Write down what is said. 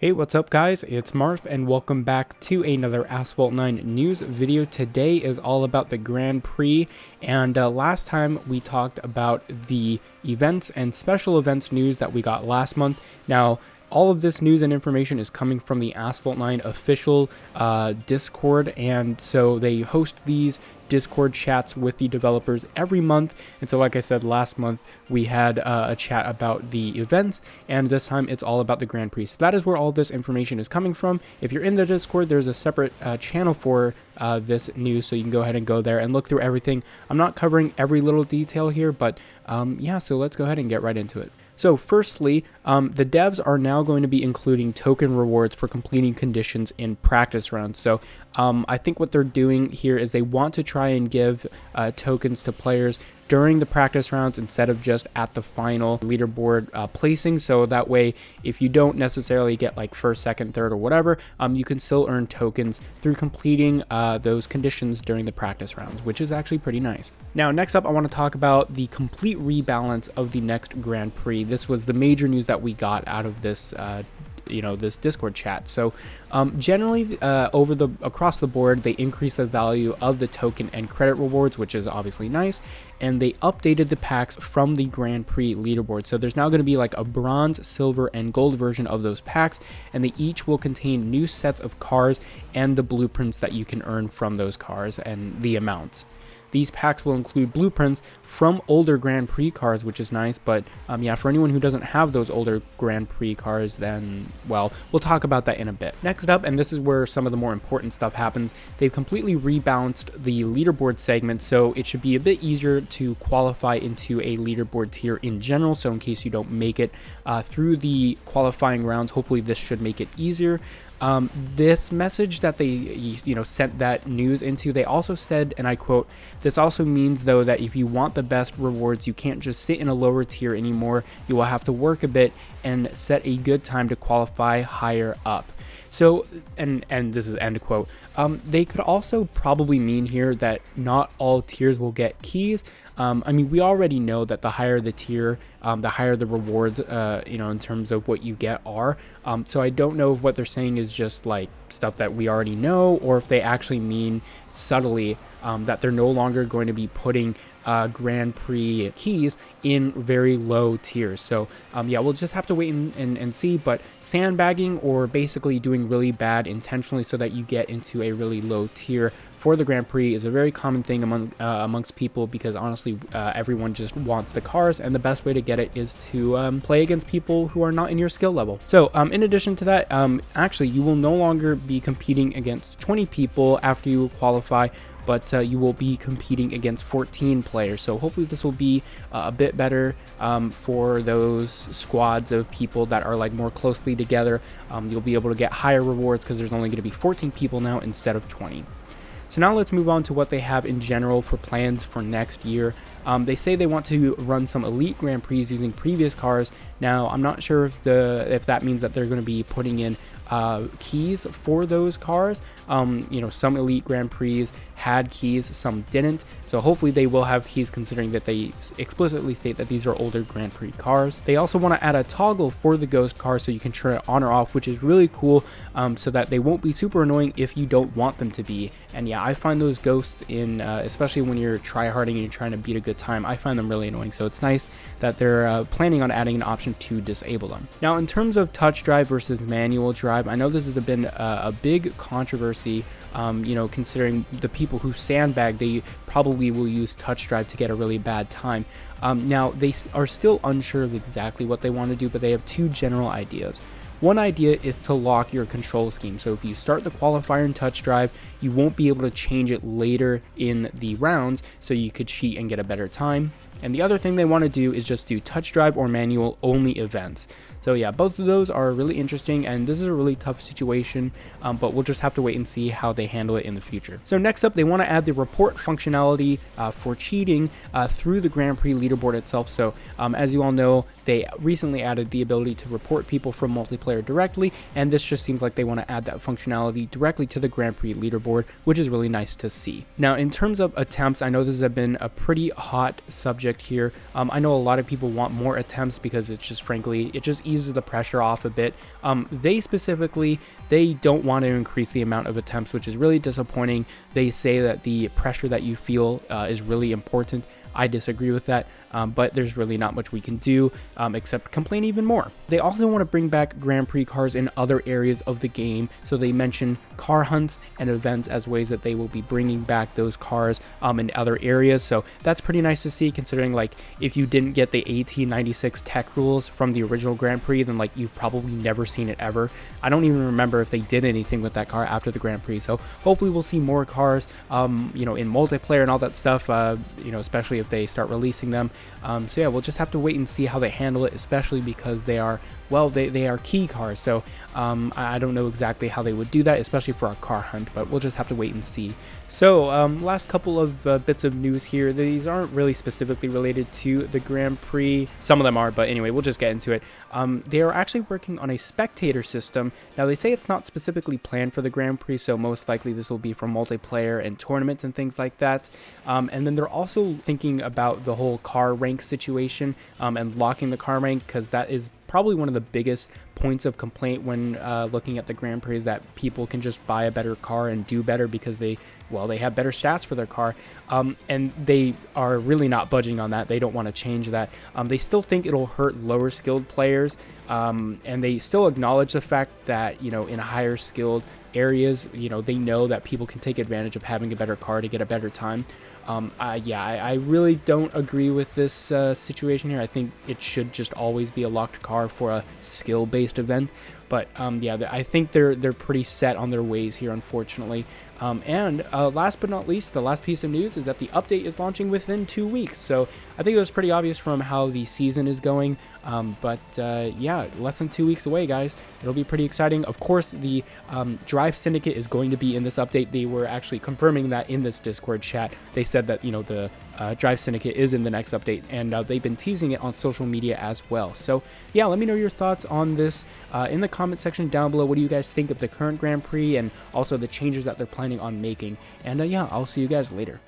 Hey, what's up guys? It's Marv and welcome back to another Asphalt 9 news video. Today is all about the Grand Prix, and last time we talked about the events and special events news that we got last month. Now, all of this news and information is coming from the Asphalt 9 official Discord, and so they host these Discord chats with the developers every month. And so like I said, last month we had a chat about the events, and this time it's all about the Grand Prix. So that is where all this information is coming from. If you're in the Discord, there's a separate channel for this news, so you can go ahead and go there and look through everything. I'm not covering every little detail here, but yeah, so let's go ahead and get right into it. So firstly, the devs are now going to be including token rewards for completing conditions in practice rounds. So I think what they're doing here is they want to try and give tokens to players during the practice rounds instead of just at the final leaderboard placing. So that way, if you don't necessarily get like first, second, third, or whatever, you can still earn tokens through completing those conditions during the practice rounds, which is actually pretty nice. Now, next up, I want to talk about the complete rebalance of the next Grand Prix. This was the major news that we got out of this this Discord chat. So generally across the board, they increased the value of the token and credit rewards, which is obviously nice, and they updated the packs from the Grand Prix leaderboard. So there's now going to be like a bronze, silver, and gold version of those packs, and they each will contain new sets of cars and the blueprints that you can earn from those cars and the amounts. These packs will include blueprints from older Grand Prix cars, which is nice, but yeah, for anyone who doesn't have those older Grand Prix cars, then, well, we'll talk about that in a bit. Next up, and this is where some of the more important stuff happens, they've completely rebalanced the leaderboard segment, so it should be a bit easier to qualify into a leaderboard tier in general. So in case you don't make it through the qualifying rounds, hopefully this should make it easier. This message that they sent that news into, they also said, and I quote, "This also means though that if you want the best rewards, you can't just sit in a lower tier anymore. You will have to work a bit and set a good time to qualify higher up." So, and this is end quote. They could also probably mean here that not all tiers will get keys. I mean, we already know that the higher the tier, the higher the rewards, in terms of what you get are. So I don't know if what they're saying is just like stuff that we already know, or if they actually mean subtly that they're no longer going to be putting Grand Prix keys in very low tiers. So yeah, we'll just have to wait and see, but sandbagging or basically doing really bad intentionally so that you get into a really low tier for the Grand Prix is a very common thing amongst people, because honestly everyone just wants the cars, and the best way to get it is to play against people who are not in your skill level. So in addition to that, actually you will no longer be competing against 20 people after you qualify, but you will be competing against 14 players. So hopefully this will be a bit better for those squads of people that are like more closely together. You'll be able to get higher rewards because there's only going to be 14 people now instead of 20. So now let's move on to what they have in general for plans for next year. They say they want to run some elite Grand Prix using previous cars. Now, I'm not sure if that means that they're going to be putting in keys for those cars. Some elite Grand Prix had keys, some didn't, so hopefully they will have keys, considering that they explicitly state that these are older Grand Prix cars. They also want to add a toggle for the ghost car so you can turn it on or off, which is really cool, so that they won't be super annoying if you don't want them to be. And yeah, I find those ghosts in especially when you're tryharding and you're trying to beat a good time, I find them really annoying, so it's nice that they're planning on adding an option to disable them. Now, in terms of touch drive versus manual drive, I know this has been a big controversy, considering the people who sandbag, they probably will use touch drive to get a really bad time. Now, they are still unsure of exactly what they want to do, but they have two general ideas. One idea is to lock your control scheme. So if you start the qualifier in touch drive, you won't be able to change it later in the rounds, so you could cheat and get a better time. And the other thing they want to do is just do touch drive or manual only events. So yeah, both of those are really interesting, and this is a really tough situation, but we'll just have to wait and see how they handle it in the future. So next up, they want to add the report functionality for cheating through the Grand Prix leaderboard itself. So as you all know, they recently added the ability to report people from multiplayer directly, and this just seems like they want to add that functionality directly to the Grand Prix leaderboard, which is really nice to see. Now, in terms of attempts, I know this has been a pretty hot subject here. I know a lot of people want more attempts because it's just, frankly, it just eases the pressure off a bit. They specifically, they don't want to increase the amount of attempts, which is really disappointing. They say that the pressure that you feel is really important. I disagree with that, but there's really not much we can do except complain even more. They also want to bring back Grand Prix cars in other areas of the game, so they mention car hunts and events as ways that they will be bringing back those cars in other areas, so that's pretty nice to see, considering like if you didn't get the AT96 tech rules from the original Grand Prix, then like you've probably never seen it ever. I don't even remember if they did anything with that car after the Grand Prix, so hopefully we'll see more cars you know, in multiplayer and all that stuff, you know, especially if they start releasing them. So yeah, we'll just have to wait and see how they handle it, especially because they are, well, they are key cars, so I don't know exactly how they would do that, especially for a car hunt, but we'll just have to wait and see. So last couple of bits of news here. These aren't really specifically related to the Grand Prix. Some of them are, but anyway, we'll just get into it. They are actually working on a spectator system. Now, they say it's not specifically planned for the Grand Prix, so most likely this will be for multiplayer and tournaments and things like that. And then they're also thinking about the whole car rank situation and locking the car rank, because that is probably one of the biggest points of complaint when looking at the Grand Prix, is that people can just buy a better car and do better because they have better stats for their car, and they are really not budging on that. They don't want to change that. They still think it'll hurt lower skilled players, and they still acknowledge the fact that, you know, in higher skilled areas, you know, they know that people can take advantage of having a better car to get a better time. I really don't agree with this situation here. I think it should just always be a locked car for a skill-based event. But yeah, I think they're pretty set on their ways here, unfortunately. And last but not least, the last piece of news is that the update is launching within 2 weeks. So I think it was pretty obvious from how the season is going. But yeah, less than 2 weeks away, guys. It'll be pretty exciting. Of course, the Drive Syndicate is going to be in this update. They were actually confirming that in this Discord chat. They said that, you know, the Drive Syndicate is in the next update, and they've been teasing it on social media as well. So yeah, let me know your thoughts on this in the comment section down below. What do you guys think of the current Grand Prix and also the changes that they're planning on making? And yeah, I'll see you guys later.